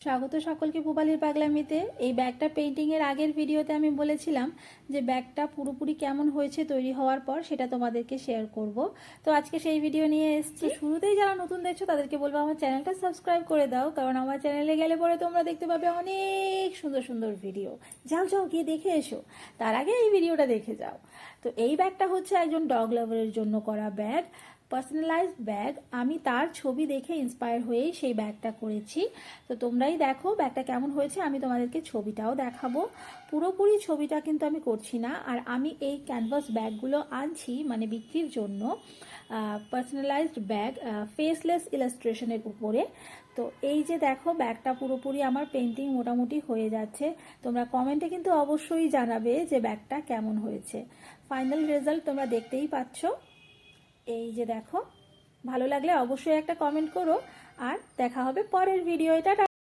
স্বাগত সকলকে পুবালির পাগলামিতে। এই ব্যাগটা পেইন্টিংয়ের আগের ভিডিওতে আমি বলেছিলাম যে ব্যাগটা পুরোপুরি কেমন হয়েছে তৈরি হওয়ার পর সেটা তোমাদেরকে শেয়ার করব। তো আজকে সেই ভিডিও নিয়ে এসেছি। শুরুতেই যারা নতুন দেখছো তাদেরকে বলবো আমার চ্যানেলটা সাবস্ক্রাইব করে দাও, কারণ আমার চ্যানেলে গেলে পরে তোমরা দেখতে পাবে অনেক সুন্দর সুন্দর ভিডিও। যাও যাও গিয়ে দেখে এসো, তার আগে এই ভিডিওটা দেখে যাও। তো এই ব্যাগটা হচ্ছে একজন ডগ লাভারের জন্য করা ব্যাগ, পার্সোনালাইজড ব্যাগ। আমি তার ছবি দেখে ইন্সপায়ার হয়েই সেই ব্যাগটা করেছি। তো তোমরাই দেখো ব্যাগটা কেমন হয়েছে, আমি তোমাদেরকে ছবিটাও দেখাবো। পুরোপুরি ছবিটা কিন্তু আমি করছি না। আর আমি এই ক্যানভাস ব্যাগগুলো আনছি মানে বিক্রির জন্য, পার্সোনালাইজড ব্যাগ ফেসলেস ইলাস্ট্রেশনের উপরে। তো এই যে দেখো ব্যাগটা পুরোপুরি আমার পেন্টিং মোটামুটি হয়ে যাচ্ছে। তোমরা কমেন্টে কিন্তু অবশ্যই জানাবে যে ব্যাগটা কেমন হয়েছে। ফাইনাল রেজাল্ট তোমরা দেখতেই পাচ্ছ। এই যে দেখো, ভালো লাগলে অবশ্যই একটা কমেন্ট করো। আর দেখা হবে পরের ভিডিও। এটা